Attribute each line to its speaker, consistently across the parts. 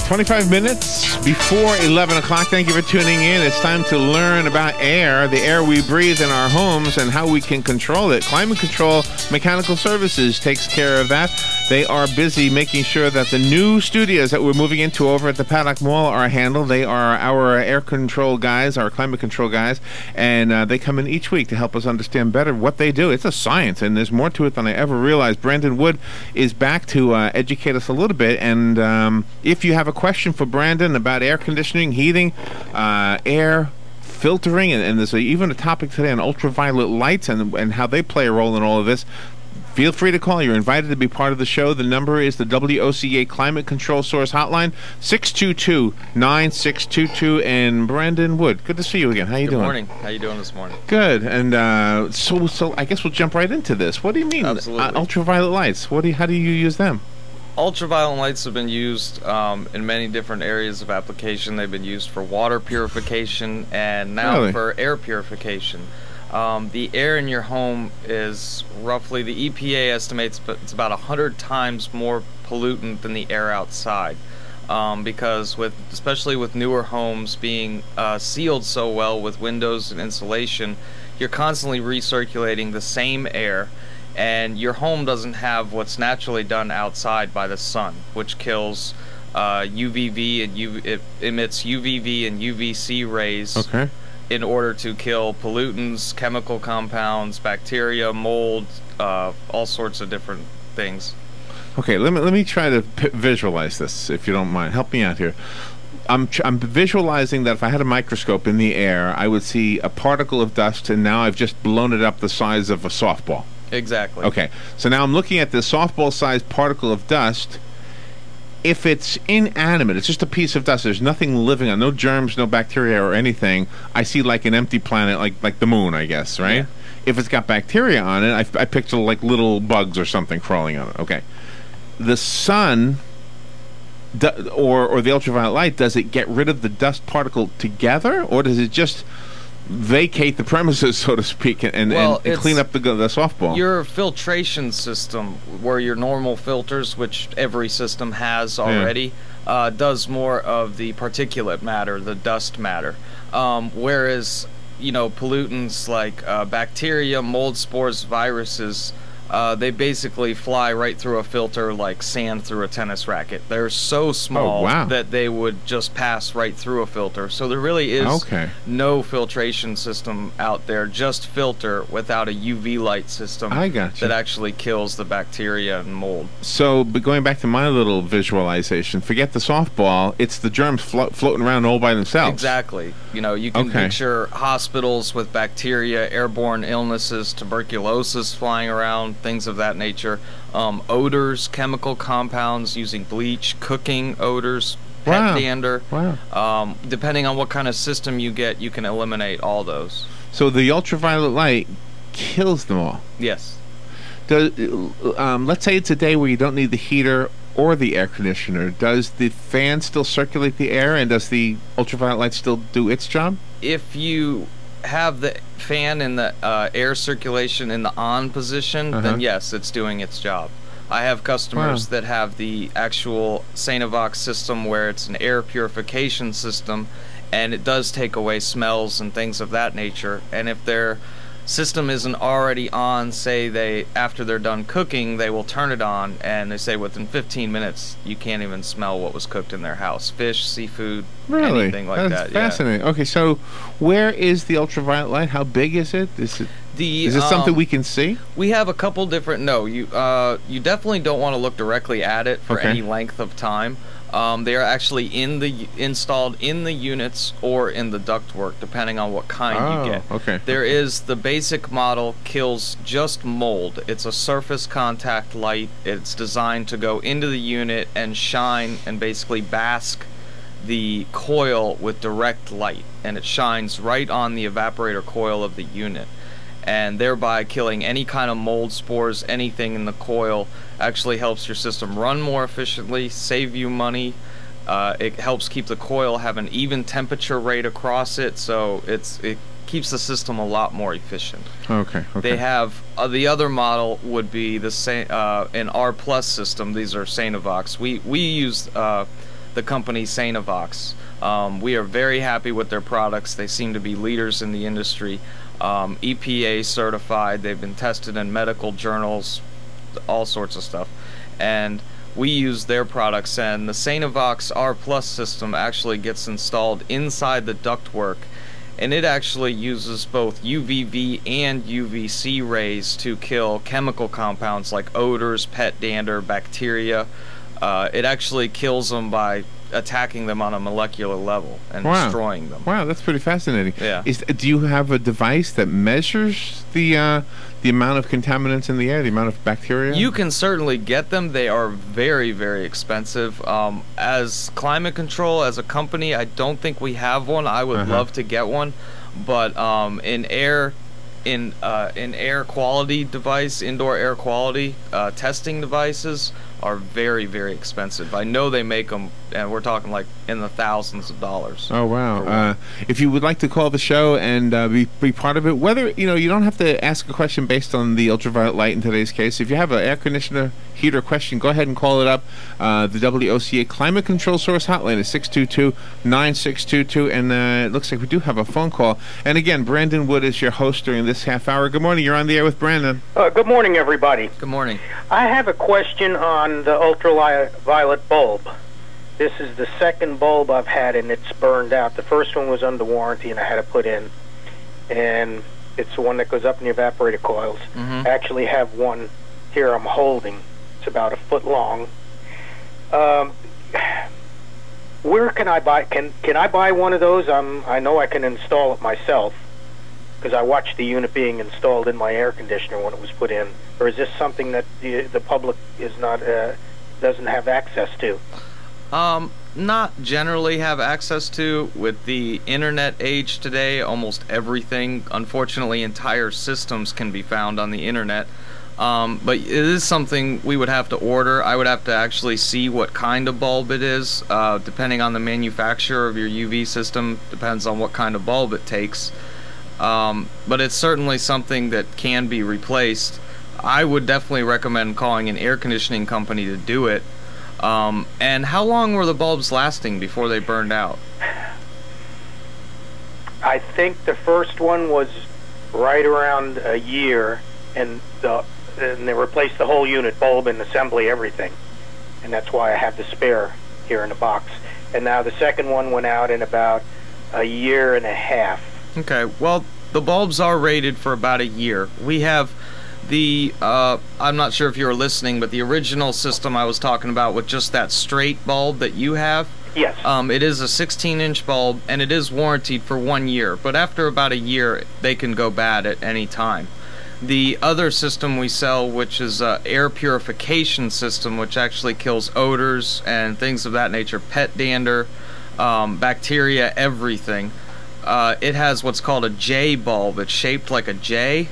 Speaker 1: 25 minutes before 11 o'clock. Thank you for tuning in. It's time to learn about air, the air we breathe in our homes, and how we can control it. Climate Control Mechanical Services takes care of that. They are busy making sure that the new studios that we're moving into over at the Paddock Mall are handled. They are our air control guys, our climate control guys, and they come in each week to help us understand better what they do. It's a science, and there's more to it than I ever realized. Brandon Wood is back to educate us a little bit, and if you have a question for Brandon about air conditioning, heating, air filtering, and there's even a topic today on ultraviolet lights and how they play a role in all of this, feel free to call. You're invited to be part of the show. The number is the WOCA Climate Control Source Hotline, 622-9622. And Brandon Wood, good to see you again. How you doing?
Speaker 2: Good morning. How you doing this morning?
Speaker 1: Good. And so I guess we'll jump right into this. What do you mean, ultraviolet lights? How do you use them?
Speaker 2: Ultraviolet lights have been used in many different areas of application. They've been used for water purification and now for air purification. The air in your home is roughly, the EPA estimates it's about 100 times more pollutant than the air outside. Because especially with newer homes being sealed so well with windows and insulation, you're constantly recirculating the same air, and your home doesn't have what's naturally done outside by the sun, which kills UVV and it emits UVV and UVC rays.
Speaker 1: Okay.
Speaker 2: In order to kill pollutants, chemical compounds, bacteria, mold, all sorts of different things.
Speaker 1: Okay, let me try to visualize this, if you don't mind. Help me out here. I'm visualizing that if I had a microscope in the air, I would see a particle of dust, and now I've just blown it up the size of a softball.
Speaker 2: Exactly.
Speaker 1: Okay, so now I'm looking at this softball-sized particle of dust. If it's inanimate, it's just a piece of dust, there's nothing living on, no germs, no bacteria or anything, I see like an empty planet, like the moon, I guess, right? Yeah. If it's got bacteria on it, I picture like little bugs or something crawling on it. Okay. The sun or the ultraviolet light, does it get rid of the dust particle together, or does it just vacate the premises, so to speak, and clean up the softball?
Speaker 2: Your filtration system, where your normal filters, which every system has already, does more of the particulate matter, the dust matter. Whereas, pollutants like bacteria, mold spores, viruses, they basically fly right through a filter like sand through a tennis racket. They're so small that they would just pass right through a filter. So there really is no filtration system out there, just filter without a UV light system that actually kills the bacteria and mold.
Speaker 1: So, but going back to my little visualization, forget the softball, it's the germs floating around all by themselves.
Speaker 2: Exactly. You can picture hospitals with bacteria, airborne illnesses, tuberculosis flying around, things of that nature. Odors, chemical compounds, using bleach, cooking odors, pet dander. Depending on what kind of system you get, you can eliminate all those.
Speaker 1: So the ultraviolet light kills them all?
Speaker 2: Yes.
Speaker 1: Let's say it's a day where you don't need the heater or the air conditioner. Does the fan still circulate the air, and does the ultraviolet light still do its job?
Speaker 2: If you have the fan in the air circulation in the on position, then yes, it's doing its job. I have customers that have the actual Sainovox system, where it's an air purification system, and it does take away smells and things of that nature. And if their system isn't already on, say after they're done cooking, they will turn it on, and they say within 15 minutes you can't even smell what was cooked in their house. Fish, seafood, anything like that.
Speaker 1: That's fascinating. Okay, so where is the ultraviolet light? How big is it? Is it something we can see?
Speaker 2: We have a couple different. No, you definitely don't want to look directly at it for any length of time. They are actually installed in the units or in the ductwork, depending on what kind you get. There is the basic model, kills just mold. It's a surface contact light. It's designed to go into the unit and shine and basically bask the coil with direct light, and it shines right on the evaporator coil of the unit, and thereby killing any kind of mold spores, anything in the coil. Actually helps your system run more efficiently, save you money. It helps keep the coil have an even temperature rate across it, so it keeps the system a lot more efficient. They have the other model would be the an R+ system. These are Sainovox. We use the company Sainovox. We are very happy with their products. They seem to be leaders in the industry. EPA certified. They've been tested in medical journals, all sorts of stuff. And we use their products, and the Sainovox R Plus system actually gets installed inside the ductwork, and it actually uses both UVV and UVC rays to kill chemical compounds like odors, pet dander, bacteria. It actually kills them by attacking them on a molecular level and destroying them.
Speaker 1: Wow, that's pretty fascinating.
Speaker 2: Yeah.
Speaker 1: Do you have a device that measures the amount of contaminants in the air, the amount of bacteria?
Speaker 2: You can certainly get them. They are very, very expensive. As climate control, as a company, I don't think we have one. I would love to get one, but in air quality device, indoor air quality testing devices are very, very expensive. I know they make them, and we're talking like in the thousands of dollars.
Speaker 1: Oh, wow. If you would like to call the show and be part of it, whether, you don't have to ask a question based on the ultraviolet light in today's case. If you have an air conditioner heater question, go ahead and call it up. The WOCA Climate Control Source Hotline is 622-9622, and it looks like we do have a phone call. And again, Brandon Wood is your host during this half hour. Good morning. You're on the air with Brandon.
Speaker 3: Good morning, everybody.
Speaker 2: Good morning.
Speaker 3: I have a question on the ultraviolet bulb. This is the second bulb I've had, and it's burned out. The first one was under warranty, and I had to put in. And it's the one that goes up in the evaporator coils. I actually have one here I'm holding. It's about 1 foot long. Where can I buy? Can I buy one of those? I know I can install it myself, because I watched the unit being installed in my air conditioner when it was put in. Or is this something that the public is not doesn't have access to?
Speaker 2: Not generally have access to. With the internet age today, almost everything, unfortunately, entire systems can be found on the internet. But it is something we would have to order. I would have to actually see what kind of bulb it is, depending on the manufacturer of your UV system. Depends on what kind of bulb it takes. But it's certainly something that can be replaced. I would definitely recommend calling an air conditioning company to do it. And how long were the bulbs lasting before they burned out?
Speaker 3: I think the first one was right around a year, and they replaced the whole unit, bulb and assembly, everything. And that's why I have the spare here in the box. And now the second one went out in about 1.5 years.
Speaker 2: Okay, well, the bulbs are rated for about a year. We have the, I'm not sure if you were listening, but the original system I was talking about with just that straight bulb that you have.
Speaker 3: Yes.
Speaker 2: It is a 16-inch bulb, and it is warranted for 1 year. But after about a year, they can go bad at any time. The other system we sell, which is an air purification system, which actually kills odors and things of that nature, pet dander, bacteria, everything. It has what's called a J bulb. It's shaped like a J,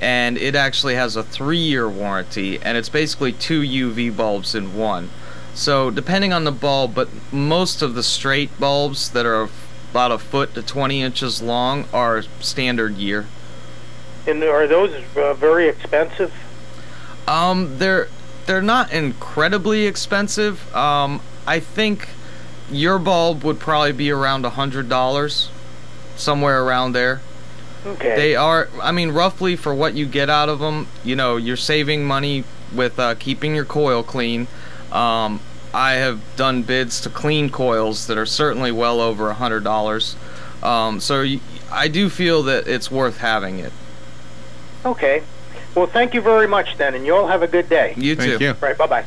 Speaker 2: and it actually has a 3-year warranty, and it's basically 2 UV bulbs in one. So depending on the bulb, but most of the straight bulbs that are about 1 foot to 20 inches long are standard year.
Speaker 3: And are those very expensive?
Speaker 2: They're not incredibly expensive. I think your bulb would probably be around $100, somewhere around there.
Speaker 3: Okay.
Speaker 2: They are, I mean, roughly for what you get out of them, you're saving money with keeping your coil clean. I have done bids to clean coils that are certainly well over $100. So I do feel that it's worth having it.
Speaker 3: Okay. Well, thank you very much then, and you all have a good day.
Speaker 2: You too.
Speaker 1: Thank you.
Speaker 3: Right, bye-bye.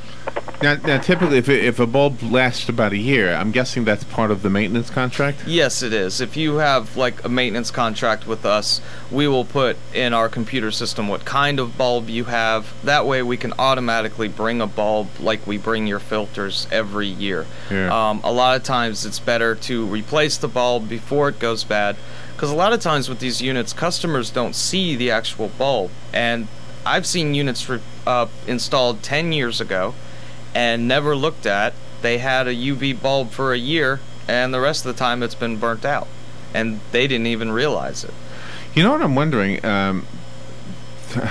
Speaker 1: Now, typically, if a bulb lasts about a year, I'm guessing that's part of the maintenance contract?
Speaker 2: Yes, it is. If you have like a maintenance contract with us, we will put in our computer system what kind of bulb you have. That way we can automatically bring a bulb like we bring your filters every year.
Speaker 1: Yeah.
Speaker 2: A lot of times it's better to replace the bulb before it goes bad, because a lot of times with these units, customers don't see the actual bulb. And I've seen units installed 10 years ago and never looked at. They had a UV bulb for a year, and the rest of the time it's been burnt out, and they didn't even realize it.
Speaker 1: You know what I'm wondering?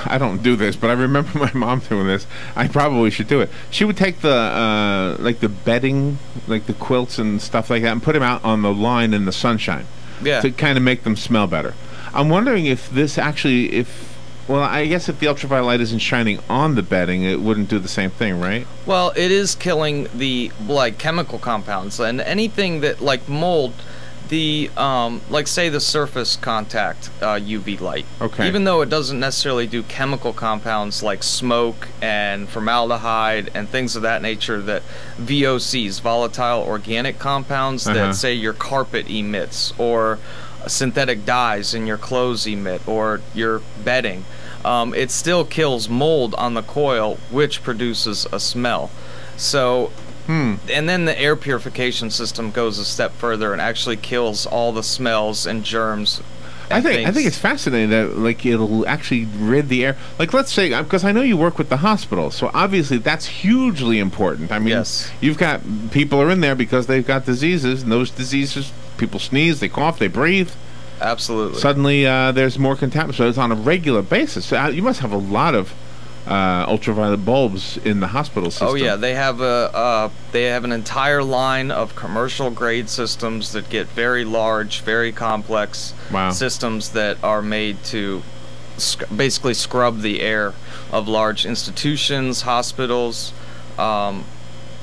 Speaker 1: I don't do this, but I remember my mom doing this. I probably should do it. She would take the like the bedding, like the quilts and stuff like that, and put them out on the line in the sunshine.
Speaker 2: Yeah.
Speaker 1: To kind of make them smell better. I'm wondering if this actually, well, I guess if the ultraviolet light isn't shining on the bedding, it wouldn't do the same thing, right?
Speaker 2: Well, it is killing the like chemical compounds and anything that like mold. The like say the surface contact UV light.
Speaker 1: Okay.
Speaker 2: Even though it doesn't necessarily do chemical compounds like smoke and formaldehyde and things of that nature, that VOCs, volatile organic compounds, that say your carpet emits, or synthetic dyes in your clothes emit, or your bedding, it still kills mold on the coil, which produces a smell. So and then the air purification system goes a step further and actually kills all the smells and germs.
Speaker 1: I think it's fascinating that like it'll actually rid the air. Like, let's say, because I know you work with the hospital, so obviously that's hugely important. I mean,
Speaker 2: yes.
Speaker 1: You've got people are in there because they've got diseases, and those diseases, people sneeze, they cough, they breathe.
Speaker 2: Absolutely.
Speaker 1: Suddenly, there's more contamination. So it's on a regular basis. So you must have a lot of ultraviolet bulbs in the hospital system.
Speaker 2: Oh yeah, they have an entire line of commercial grade systems that get very large, very complex systems that are made to basically scrub the air of large institutions, hospitals,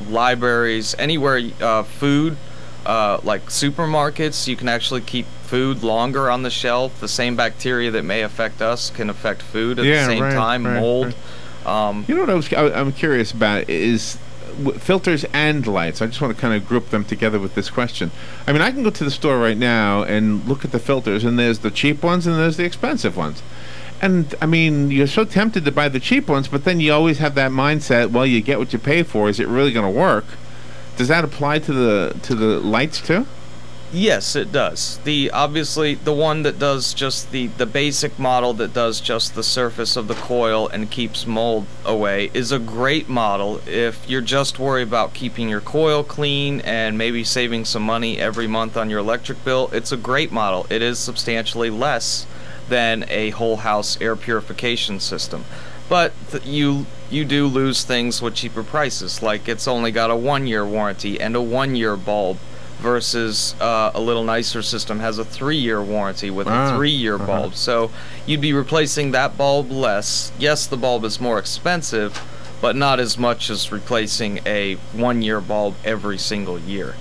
Speaker 2: libraries, anywhere. Food, like supermarkets, you can actually keep food longer on the shelf. The same bacteria that may affect us can affect food at the same time. Mold.
Speaker 1: You know what I'm curious about is filters and lights. I just want to kind of group them together with this question. I mean, I can go to the store right now and look at the filters, and there's the cheap ones and there's the expensive ones. And I mean, you're so tempted to buy the cheap ones, but then you always have that mindset, well, you get what you pay for. Is it really going to work? Does that apply to the lights too?
Speaker 2: Yes, it does. Obviously the one that does just the basic model that does just the surface of the coil and keeps mold away is a great model if you're just worried about keeping your coil clean and maybe saving some money every month on your electric bill. It's a great model. It is substantially less than a whole house air purification system. But you do lose things with cheaper prices, like it's only got a 1-year warranty and a 1-year bulb, versus a little nicer system has a 3-year warranty with a 3-year bulb. So you'd be replacing that bulb less. Yes, the bulb is more expensive, but not as much as replacing a 1-year bulb every single year.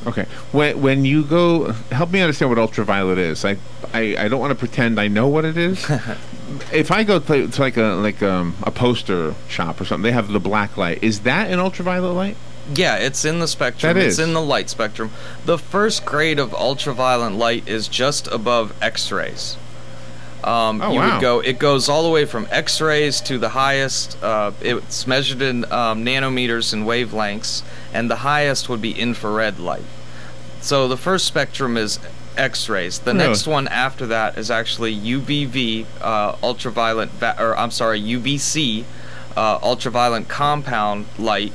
Speaker 1: Okay. When you go, help me understand what ultraviolet is. I don't want to pretend I know what it is. If I go to like a poster shop or something, they have the black light. Is that an ultraviolet light?
Speaker 2: Yeah, it's in the spectrum. It's in the light spectrum. The first grade of ultraviolet light is just above X-rays. It goes all the way from X-rays to the highest. It's measured in nanometers and wavelengths, and the highest would be infrared light. So the first spectrum is X-rays. The next one after that is actually UVV, UVC. Ultraviolet compound light,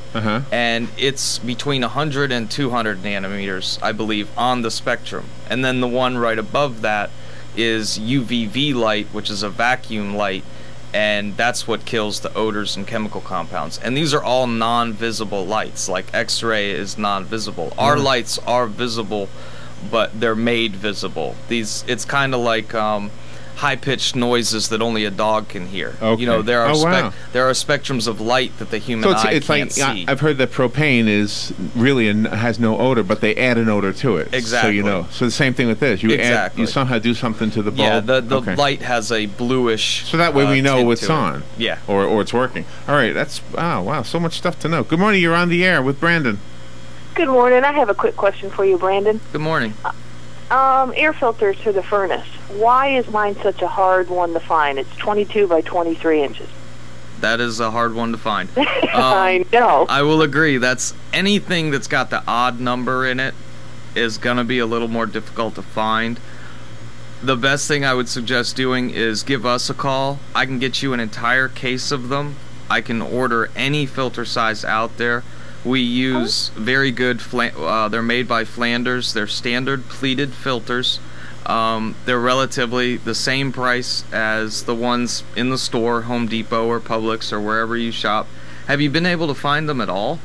Speaker 2: and it's between 100 and 200 nanometers, I believe, on the spectrum. And then the one right above that is UVV light, which is a vacuum light, and that's what kills the odors and chemical compounds. And these are all non-visible lights, like X-ray is non-visible. Our lights are visible, but they're made visible. It's kind of like high-pitched noises that only a dog can hear.
Speaker 1: Okay.
Speaker 2: You know, there are spectrums of light that the human eye can't see.
Speaker 1: I've heard that propane is really has no odor, but they add an odor to it.
Speaker 2: Exactly.
Speaker 1: So you know. So the same thing with this. You somehow do something to the bulb.
Speaker 2: Yeah, the light has a bluish.
Speaker 1: So that way we know it's on.
Speaker 2: Yeah.
Speaker 1: Or it's working. All right. That's wow. So much stuff to know. Good morning. You're on the air with Brandon.
Speaker 4: Good morning. I have a quick question for you, Brandon.
Speaker 2: Good morning.
Speaker 4: Air filters for the furnace. Why is mine such a hard one to find? It's 22 by 23 inches.
Speaker 2: That is a hard one to find.
Speaker 4: I know.
Speaker 2: I will agree. That's anything that's got the odd number in it is going to be a little more difficult to find. The best thing I would suggest doing is give us a call. I can get you an entire case of them. I can order any filter size out there. We use very good, they're made by Flanders. They're standard pleated filters. They're relatively the same price as the ones in the store, Home Depot or Publix or wherever you shop. Have you been able to find them at all?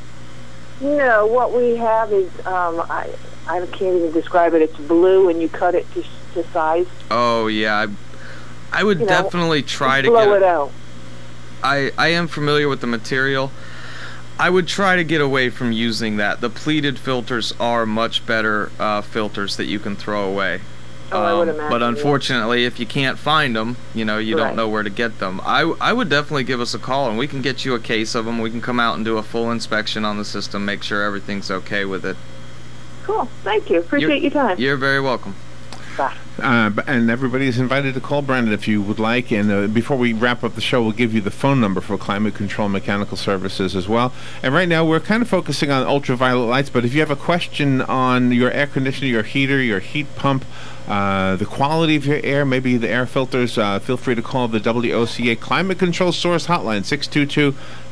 Speaker 4: No, what we have is, I can't even describe it. It's blue, and you cut it to size.
Speaker 2: Oh, yeah. I would definitely try to
Speaker 4: blow it out.
Speaker 2: I am familiar with the material. I would try to get away from using that. The pleated filters are much better filters that you can throw away.
Speaker 4: Oh, I would imagine.
Speaker 2: But unfortunately, if you can't find them, you don't know where to get them. I would definitely give us a call, and we can get you a case of them. We can come out and do a full inspection on the system, make sure everything's okay with it.
Speaker 4: Cool. Thank you. Appreciate your time.
Speaker 2: You're very welcome.
Speaker 4: Bye.
Speaker 1: And everybody is invited to call Brandon if you would like. And before we wrap up the show, we'll give you the phone number for Climate Control Mechanical Services as well. And right now, we're kind of focusing on ultraviolet lights, but if you have a question on your air conditioner, your heater, your heat pump, the quality of your air, maybe the air filters, feel free to call the WOCA Climate Control Source Hotline,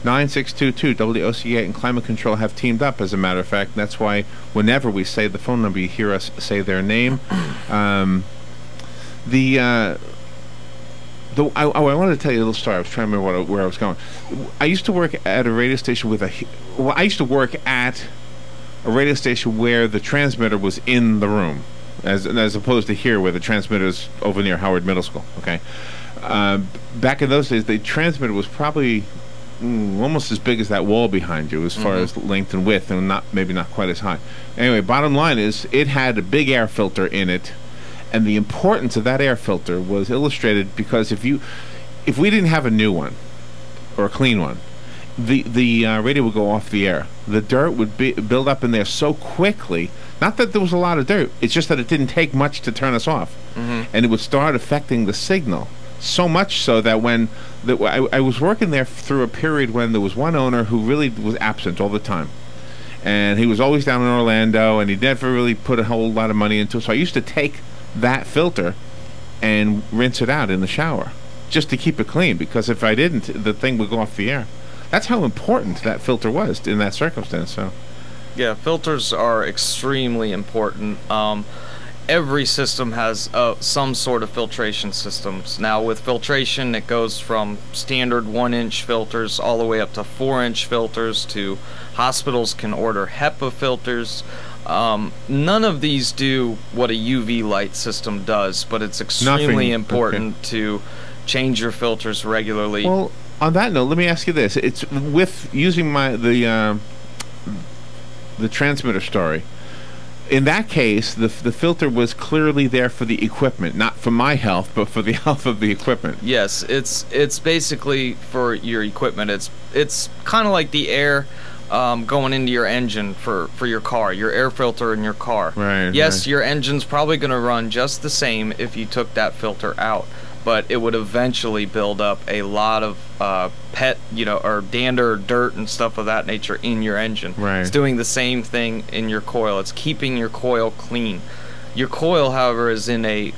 Speaker 1: 622-9622. WOCA and Climate Control have teamed up, as a matter of fact. That's why whenever we say the phone number, you hear us say their name. I wanted to tell you a little story. I was trying to remember where I was going. I used to work at a radio station with I used to work at a radio station where the transmitter was in the room, as opposed to here where the transmitter is over near Howard Middle School. Okay, back in those days, the transmitter was probably almost as big as that wall behind you, as far as length and width, and maybe not quite as high. Anyway, bottom line is, it had a big air filter in it. And the importance of that air filter was illustrated because if we didn't have a new one or a clean one, the radio would go off the air. The dirt would build up in there so quickly. Not that there was a lot of dirt. It's just that it didn't take much to turn us off, and it would start affecting the signal. So much so that I was working there through a period when there was one owner who really was absent all the time. And he was always down in Orlando, and he never really put a whole lot of money into it. So I used to take that filter and rinse it out in the shower just to keep it clean, because if I didn't, the thing would go off the air. That's how important that filter was in that circumstance. So
Speaker 2: yeah, filters are extremely important. Every system has some sort of filtration systems. Now with filtration, it goes from standard 1-inch filters all the way up to 4-inch filters, to hospitals can order HEPA filters. None of these do what a UV light system does, but it's extremely important to change your filters regularly.
Speaker 1: Well, on that note, let me ask you this. It's with using the transmitter story. In that case, the filter was clearly there for the equipment, not for my health, but for the health of the equipment.
Speaker 2: Yes, it's basically for your equipment. It's kind of like the air going into your engine for your car, your air filter in your car.
Speaker 1: Right.
Speaker 2: Yes, your engine's probably going to run just the same if you took that filter out, but it would eventually build up a lot of or dander, dirt, and stuff of that nature in your engine.
Speaker 1: Right.
Speaker 2: It's doing the same thing in your coil. It's keeping your coil clean. Your coil, however, is in a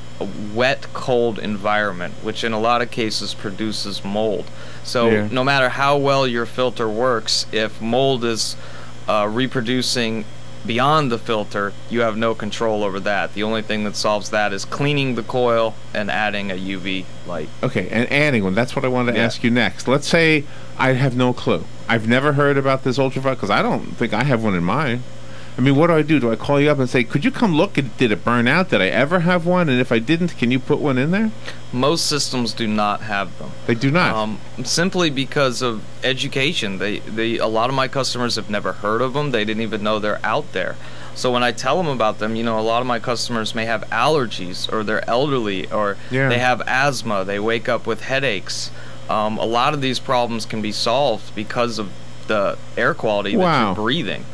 Speaker 2: wet, cold environment, which in a lot of cases produces mold. So no matter how well your filter works, if mold is reproducing beyond the filter, you have no control over that. The only thing that solves that is cleaning the coil and adding a UV light.
Speaker 1: Okay, and adding one. That's what I wanted to ask you next. Let's say I have no clue. I've never heard about this ultraviolet, because I don't think I have one in mine. I mean, what do? Do I call you up and say, could you come look? Did it burn out? Did I ever have one? And if I didn't, can you put one in there?
Speaker 2: Most systems do not have them.
Speaker 1: They do not?
Speaker 2: Simply because of education. A lot of my customers have never heard of them. They didn't even know they're out there. So when I tell them about them, a lot of my customers may have allergies, or they're elderly, or they have asthma. They wake up with headaches. A lot of these problems can be solved because of the air quality that you're breathing.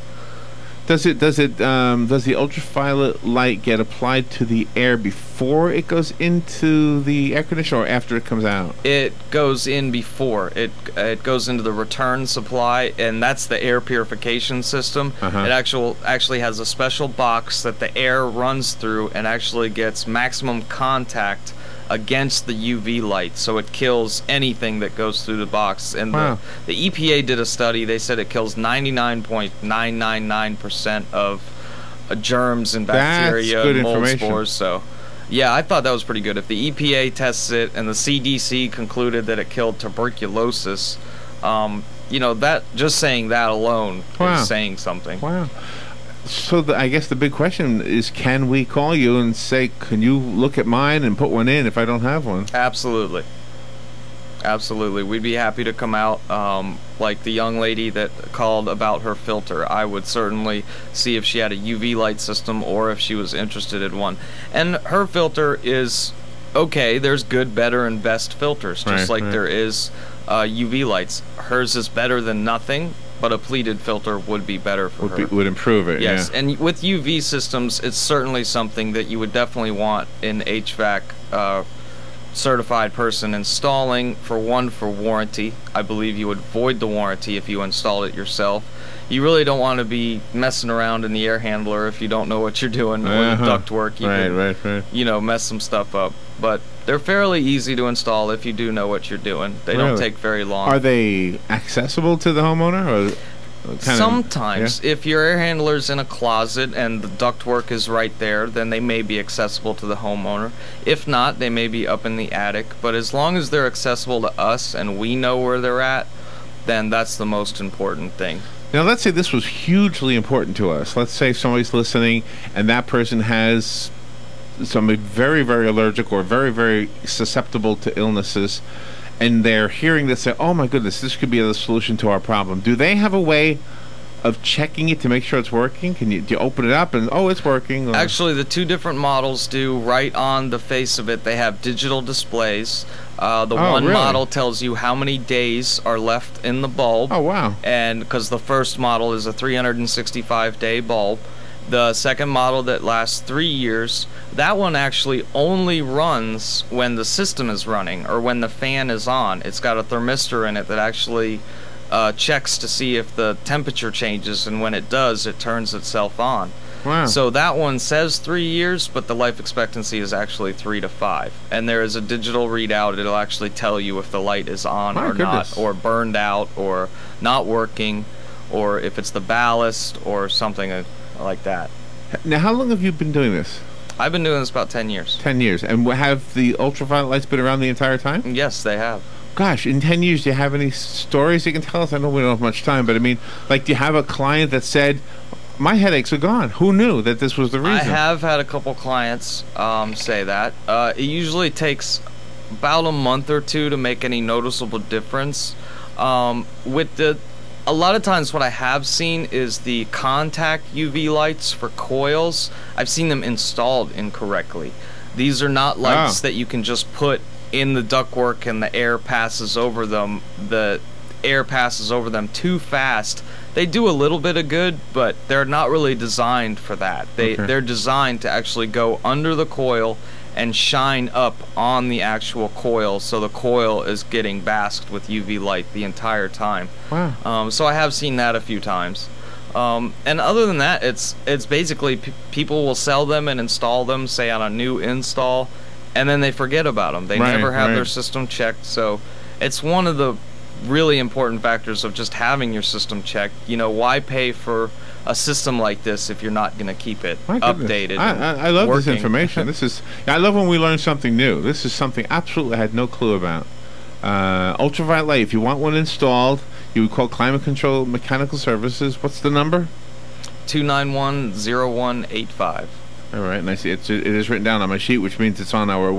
Speaker 1: Does the ultraviolet light get applied to the air before it goes into the air conditioner, or after it comes out?
Speaker 2: It goes in before. It goes into the return supply, and that's the air purification system. It actually has a special box that the air runs through and actually gets maximum contact against the UV light, so it kills anything that goes through the box. And the EPA did a study. They said it kills 99.999% of germs and bacteria and mold spores. So Yeah, I thought that was pretty good. If the EPA tests it and the CDC concluded that it killed tuberculosis, you know, that just saying that alone is saying something.
Speaker 1: Wow. So I guess the big question is, can we call you and say, can you look at mine and put one in if I don't have one?
Speaker 2: Absolutely. Absolutely. We'd be happy to come out. Like the young lady that called about her filter, I would certainly see if she had a UV light system or if she was interested in one. And her filter is okay. There's good, better, and best filters, just like there is UV lights. Hers is better than nothing, but a pleated filter would be better for her.
Speaker 1: Would improve it,
Speaker 2: yes.
Speaker 1: Yeah.
Speaker 2: And with UV systems, it's certainly something that you would definitely want an HVAC certified person installing. For warranty. I believe you would void the warranty if you installed it yourself. You really don't want to be messing around in the air handler if you don't know what you're doing, or the ductwork. You can, you know, mess some stuff up. But they're fairly easy to install if you do know what you're doing. They don't take very long.
Speaker 1: Are they accessible to the homeowner? Or
Speaker 2: sometimes, if your air handler's in a closet and the ductwork is right there, then they may be accessible to the homeowner. If not, they may be up in the attic. But as long as they're accessible to us and we know where they're at, then that's the most important thing.
Speaker 1: Now, let's say this was hugely important to us. Let's say somebody's listening and that person has somebody very, very allergic or very, very susceptible to illnesses, and they're hearing this, say, oh my goodness, this could be the solution to our problem. Do they have a way of checking it to make sure it's working? Do you open it up and, oh, it's working? Or?
Speaker 2: Actually, the two different models do. Right on the face of it, they have digital displays. The one model tells you how many days are left in the bulb.
Speaker 1: Oh, wow.
Speaker 2: And because the first model is a 365-day bulb. The second model that lasts 3 years, that one actually only runs when the system is running or when the fan is on. It's got a thermistor in it that actually checks to see if the temperature changes, and when it does, it turns itself on.
Speaker 1: Wow.
Speaker 2: So that one says 3 years, but the life expectancy is actually 3 to 5. And there is a digital readout. It'll actually tell you if the light is on or not, or burned out, or not working, or if it's the ballast or something like that.
Speaker 1: Now, how long have you been doing this?
Speaker 2: I've been doing this about 10 years.
Speaker 1: 10 years. And have the ultraviolet lights been around the entire time?
Speaker 2: Yes, they have.
Speaker 1: Gosh, in 10 years, do you have any stories you can tell us? I know we don't have much time, but I mean, like, do you have a client that said, my headaches are gone? Who knew that this was the reason?
Speaker 2: I have had a couple clients say that. It usually takes about a month or two to make any noticeable difference. A lot of times what I have seen is the contact UV lights for coils. I've seen them installed incorrectly. These are not lights that you can just put in the ductwork and the air passes over them. The air passes over them too fast. They do a little bit of good, but they're not really designed for that. They're designed to actually go under the coil and shine up on the actual coil, so the coil is getting basked with UV light the entire time.
Speaker 1: Wow.
Speaker 2: So I have seen that a few times. And other than that, it's basically people will sell them and install them, say on a new install, and then they forget about them. They never have their system checked. So it's one of the really important factors of just having your system checked. You know, why pay for a system like this if you're not going to keep it updated?
Speaker 1: I love this information. I love when we learn something new. This is something absolutely I had no clue about. Ultraviolet light, if you want one installed, you would call Climate Control Mechanical Services. What's the number?
Speaker 2: 291-0185.
Speaker 1: All right, and I see it is written down on my sheet, which means it's on our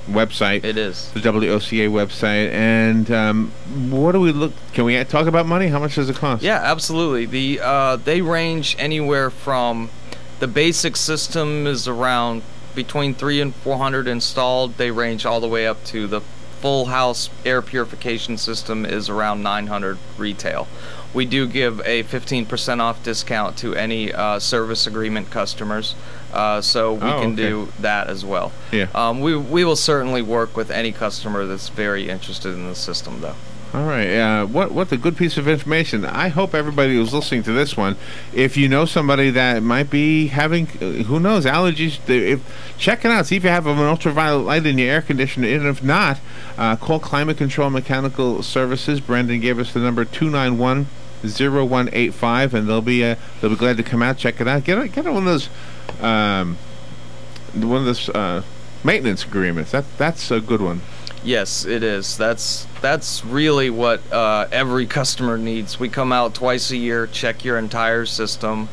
Speaker 1: website.
Speaker 2: It is
Speaker 1: the WOCA website. And what do we look? Can we talk about money? How much does it cost?
Speaker 2: Yeah, absolutely. They range anywhere from the basic system is around between $300 and $400 installed. They range all the way up to the full house air purification system is around $900 retail. We do give a 15% off discount to any service agreement customers, so we can do that as well.
Speaker 1: Yeah.
Speaker 2: We will certainly work with any customer that's very interested in the system, though.
Speaker 1: All right. What a good piece of information. I hope everybody who's listening to this one, if you know somebody that might be having, who knows, allergies, check it out. See if you have an ultraviolet light in your air conditioner. And if not, call Climate Control Mechanical Services. Brandon gave us the number 291-0185, and they'll be glad to come out, check it out. Get one of those one of the maintenance agreements. That's a good one.
Speaker 2: Yes, it is. That's really what every customer needs. We come out twice a year, check your entire system.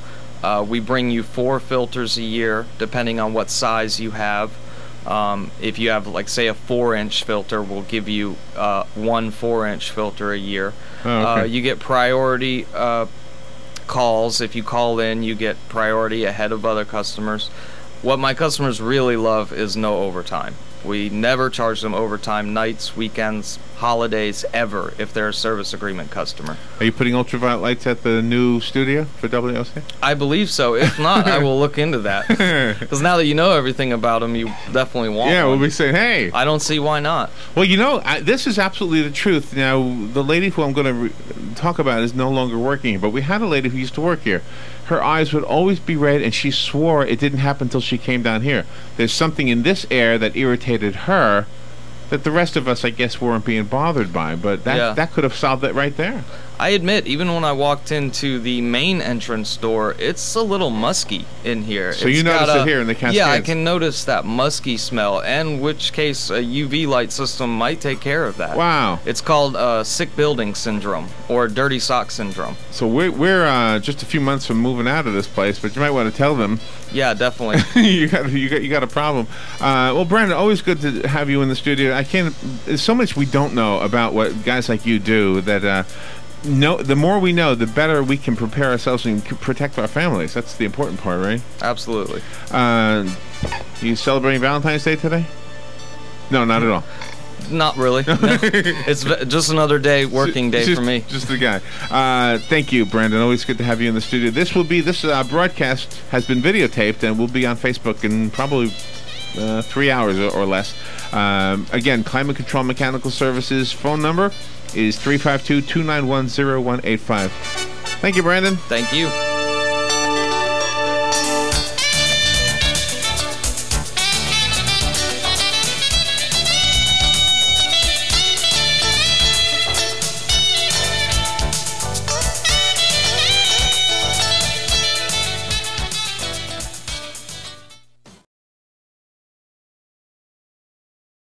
Speaker 2: We bring you 4 filters a year, depending on what size you have. If you have, like, say, a 4-inch filter, we'll give you 1 4-inch filter a year.
Speaker 1: Oh, okay.
Speaker 2: You get priority calls. If you call in, you get priority ahead of other customers. What my customers really love is no overtime. We never charge them overtime, nights, weekends, holidays, ever, if they're a service agreement customer.
Speaker 1: Are you putting ultraviolet lights at the new studio for WOCA?
Speaker 2: I believe so. If not, I will look into that. Because now that you know everything about them, you definitely want
Speaker 1: Yeah,
Speaker 2: one.
Speaker 1: we'll be saying, hey.
Speaker 2: I don't see why not.
Speaker 1: Well, you know, this is absolutely the truth. Now, the lady who I'm going to talk about is no longer working here, but we had a lady who used to work here. Her eyes would always be red, and she swore it didn't happen until she came down here. There's something in this air that irritated her that the rest of us, I guess, weren't being bothered by, but that could have solved it right there.
Speaker 2: I admit, even when I walked into the main entrance door, it's a little musky in here.
Speaker 1: So you notice it here in the Cascades?
Speaker 2: Yeah, I can notice that musky smell, in which case a UV light system might take care of that.
Speaker 1: Wow.
Speaker 2: It's called sick building syndrome, or dirty sock syndrome.
Speaker 1: So we're just a few months from moving out of this place, but you might want to tell them.
Speaker 2: Yeah, definitely.
Speaker 1: you got a problem. Well, Brandon, always good to have you in the studio. There's so much we don't know about what guys like you do that. The more we know, the better we can prepare ourselves and protect our families. That's the important part, right?
Speaker 2: Absolutely.
Speaker 1: You celebrating Valentine's Day today? No, not at all.
Speaker 2: Not really. No. It's just another working day for me.
Speaker 1: Just the guy. Thank you, Brandon. Always good to have you in the studio. This broadcast has been videotaped and will be on Facebook in probably 3 hours or less. Again, Climate Control Mechanical Services phone number is 352-291-0185. Thank you, Brandon.
Speaker 2: Thank you.